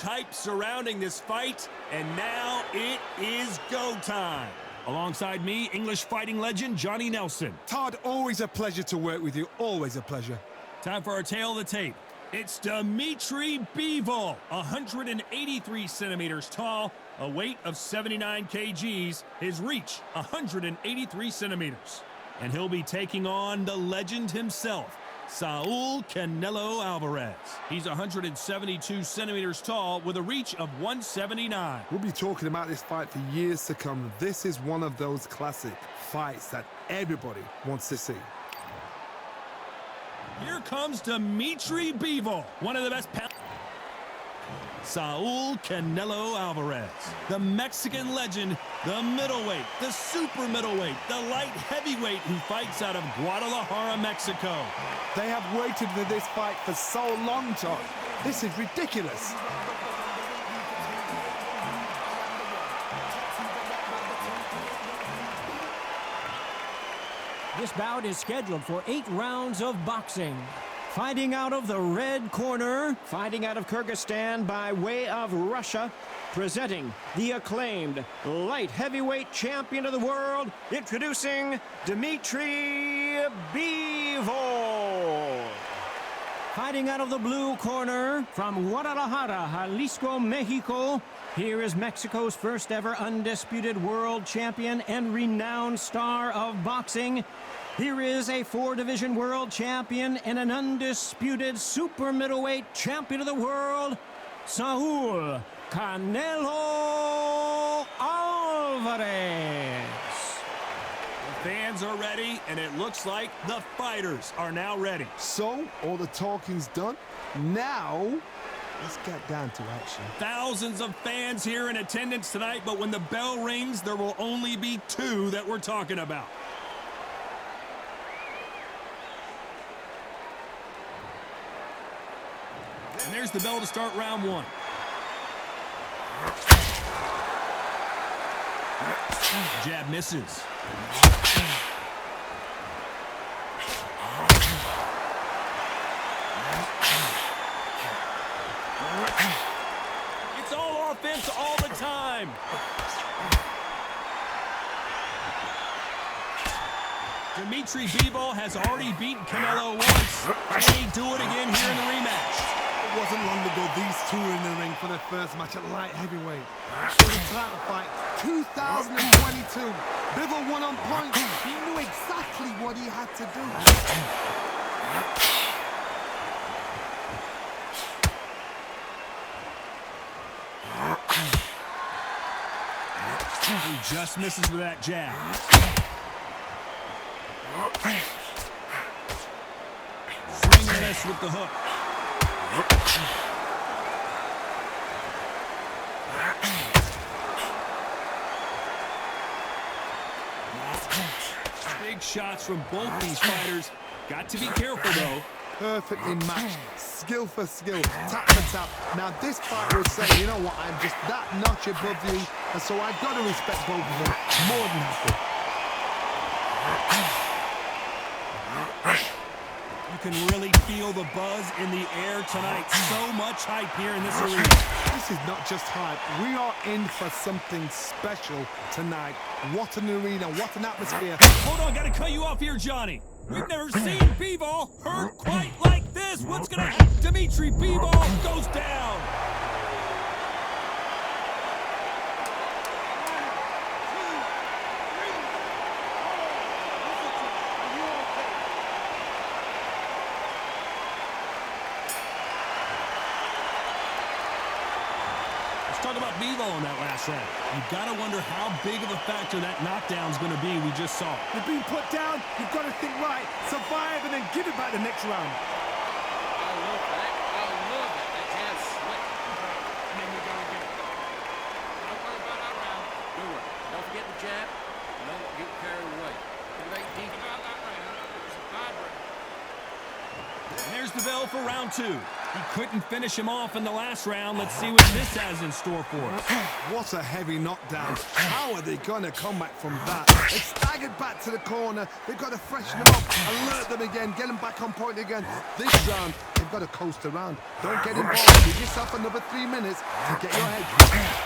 Hype surrounding this fight, and now it is go time. Alongside me, English fighting legend Johnny Nelson. Todd, always a pleasure to work with you. Always a pleasure. Time for our tale of the tape. It's Dmitry Bivol, 183 centimeters tall, a weight of 79 kgs, his reach 183 centimeters. And he'll be taking on the legend himself, Saul Canelo Alvarez. He's 172 centimeters tall with a reach of 179. We'll be talking about this fight for years to come. This is one of those classic fights that everybody wants to see. Here comes Dmitry Bivol, one of the best Saul Canelo Alvarez, the Mexican legend, the middleweight, the super middleweight, the light heavyweight who fights out of Guadalajara, Mexico. They have waited for this fight for so long, Todd. This is ridiculous. This bout is scheduled for 8 rounds of boxing. Fighting out of the red corner, fighting out of Kyrgyzstan by way of Russia, presenting the acclaimed light heavyweight champion of the world, introducing Dmitry Bivol. Fighting out of the blue corner, from Guadalajara, Jalisco, Mexico, here is Mexico's first ever undisputed world champion and renowned star of boxing. Here is a 4-division world champion and an undisputed super middleweight champion of the world, Saul Canelo Alvarez. The fans are ready, and it looks like the fighters are now ready. So, all the talking's done. Now, let's get down to action. Thousands of fans here in attendance tonight, but when the bell rings, there will only be 2 that we're talking about. And there's the bell to start round 1. Jab misses. It's all offense all the time. Dmitry Bivol has already beaten Canelo once. Can he do it again here in the rematch? It wasn't long ago these two were in the ring for their first match at light heavyweight. For the title fight, 2022. Bivol won on point. He knew exactly what he had to do. He just misses with that jab. Swing and miss with the hook. Big shots from both these fighters. Got to be careful, though. Perfectly matched, skill for skill, tap for tap. Now this fight will say, you know what, I'm just that notch above you, and so I've got to respect both of them more than happy. You can really feel the buzz in the air tonight. So much hype here in this arena. This is not just hype. We are in for something special tonight. What an arena, what an atmosphere. Hold on, gotta cut you off here, Johnny. We've never seen Bivol hurt quite like this. What's gonna happen? Dmitry Bivol goes down. Let's talk about Bivol in that last round. You've got to wonder how big of a factor that knockdown's going to be we just saw. You've been put down, you've got to think right, survive, and then give it back the next round. I love that. I love it. That jab's slick. And then you're going to get it. Don't worry about that round. Do it. Don't forget the jab. Don't get carried away. Too late deep about that round. It's a bad round. And there's the bell for round 2. He couldn't finish him off in the last round. Let's see what this has in store for us. What a heavy knockdown. How are they going to come back from that? They've staggered back to the corner. They've got to freshen them up, alert them again, get them back on point again. This round, they've got to coast around. Don't get involved. Give yourself another 3 minutes to get your head right.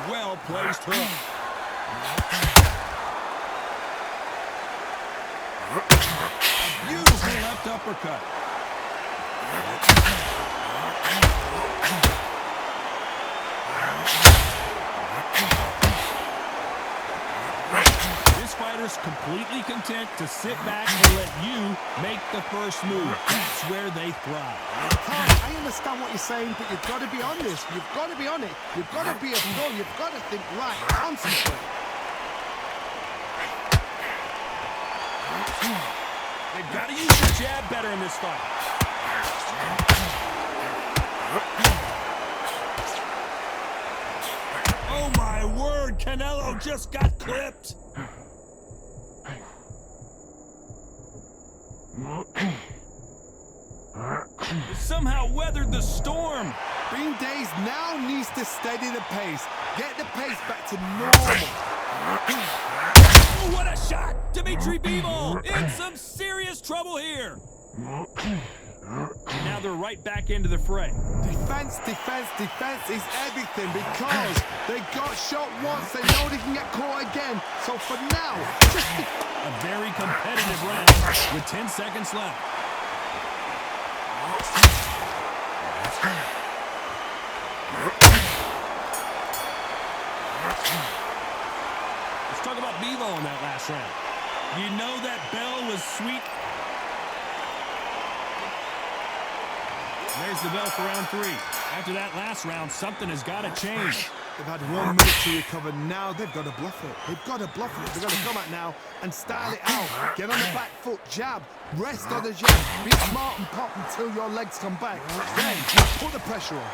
Well-placed hook. A beautiful left uppercut. This fighter's completely content to sit back and let you make the first move. That's where they thrive. I understand what you're saying, but you've got to be on this. You've got to be on it. You've got to be a pro. You've got to think right. Concentrate. They've got to use the jab better in this fight. Oh my word, Canelo just got clipped. Somehow weathered the storm. Bean Days now needs to steady the pace. Get the pace back to normal. Oh, what a shot! Dmitry Bivol in some serious trouble here. Now they're right back into the fray. Defense, defense, defense is everything because they got shot once. They know they can get caught again. So for now, just a very competitive round with 10 seconds left. Let's talk about Bivol in that last round. You know that bell was sweet. There's the bell for round 3. After that last round, something has got to change. They've had 1 minute to recover. Now they've got to bluff it. They've got to bluff it. They've got to come out now and style it out. Get on the back foot, jab, rest on the jab. Be smart and pop until your legs come back. Then put the pressure on.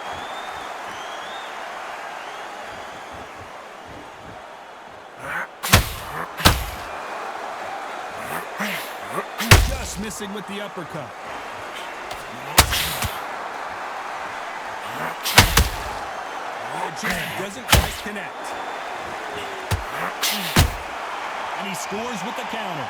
Just missing with the uppercut. The jab doesn't quite connect. And he scores with the counter.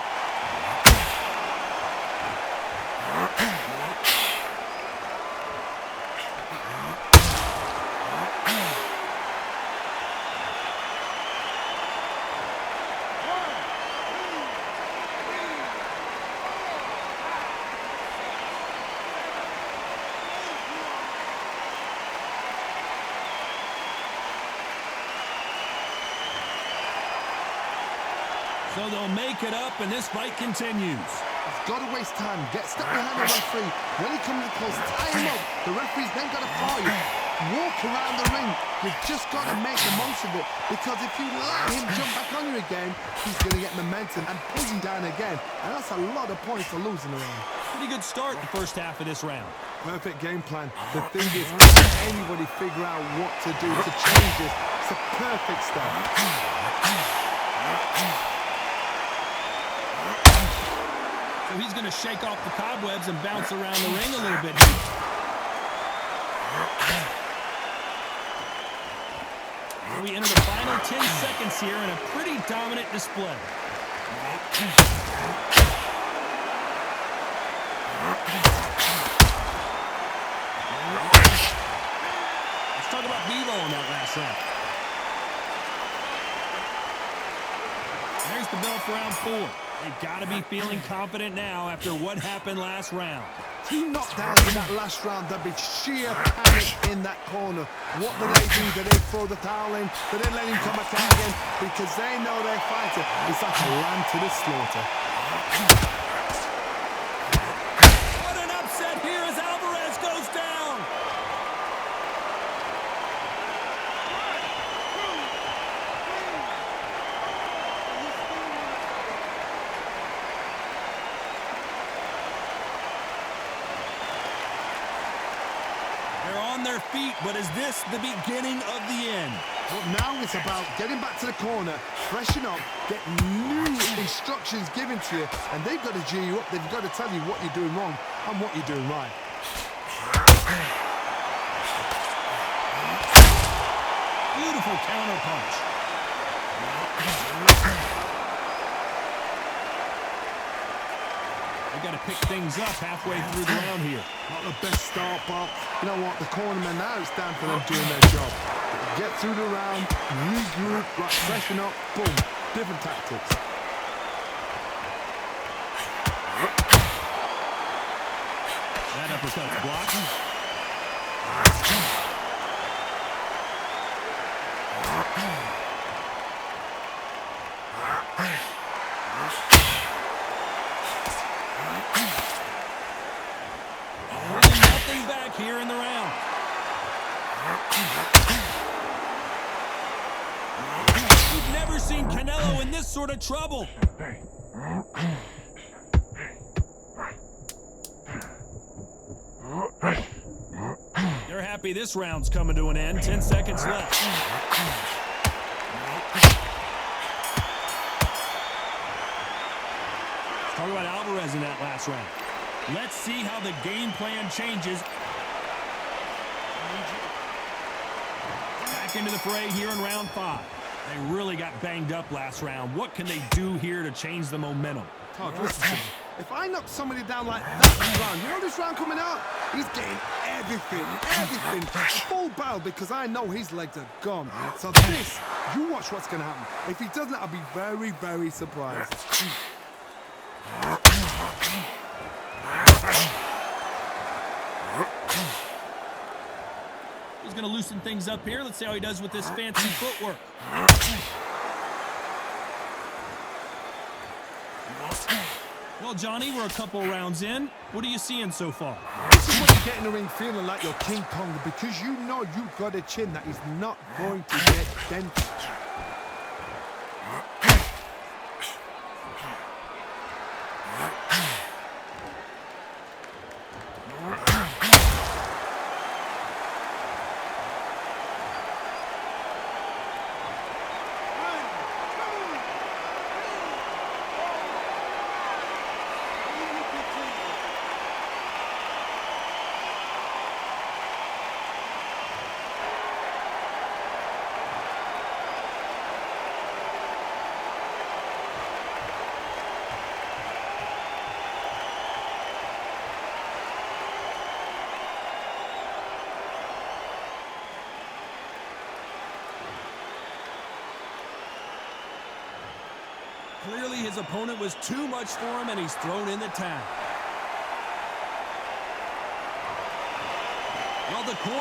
So they'll make it up, and this fight continues. He's got to waste time. Get stuck behind the referee. When he comes close, tie him up. The referee's then got to follow you. Walk around the ring. You've just got to make the most of it. Because if you let him jump back on you again, he's going to get momentum and pull you down again. And that's a lot of points for losing around. Pretty good start the first half of this round. Perfect game plan. The thing is, can anybody figure out what to do to change this? It's a perfect start. So he's going to shake off the cobwebs and bounce around the ring a little bit. We enter the final 10 seconds here in a pretty dominant display. Let's talk about Bivol in that last round. There's the bell for round 4. They've got to be feeling confident now after what happened last round. 2 knockdowns in that last round. There'd be sheer panic in that corner. What do? Do they throw the towel in? Do they let him come back out again? Because they know their fighter is like a lamb to the slaughter. What an upset here as Alvarez goes down. They're on on their feet, but is this the beginning of the end? Well, now it's about getting back to the corner, freshen up, get new instructions given to you, and they've got to G you up. They've got to tell you what you're doing wrong and what you're doing right. Beautiful counter punch. They got to pick things up halfway through the round here. Not the best start, but you know what? The cornermen now, it's time for them doing their job. Get through the round, regroup, right, freshen up, boom. Different tactics. That uppercut's blocked. Nothing back here in the round. We've never seen Canelo in this sort of trouble. They're happy this round's coming to an end. 10 seconds left. Let's talk about Alvarez in that last round. Let's see how the game plan changes. Back into the fray here in round 5. They really got banged up last round. What can they do here to change the momentum? Todd, listen to me. If I knock somebody down like that this round, you know this round coming out? He's getting everything, full barrel, because I know his legs are gone. So this, you watch what's going to happen. If he doesn't, I'll be very, very surprised. He's going to loosen things up here. Let's see how he does with this fancy footwork. Well, Johnny, we're a couple rounds in. What are you seeing so far? This is when you get in the ring feeling like you're King Kong, because you know you've got a chin that is not going to get dented. Clearly his opponent was too much for him, and he's thrown in the towel. Well, the corner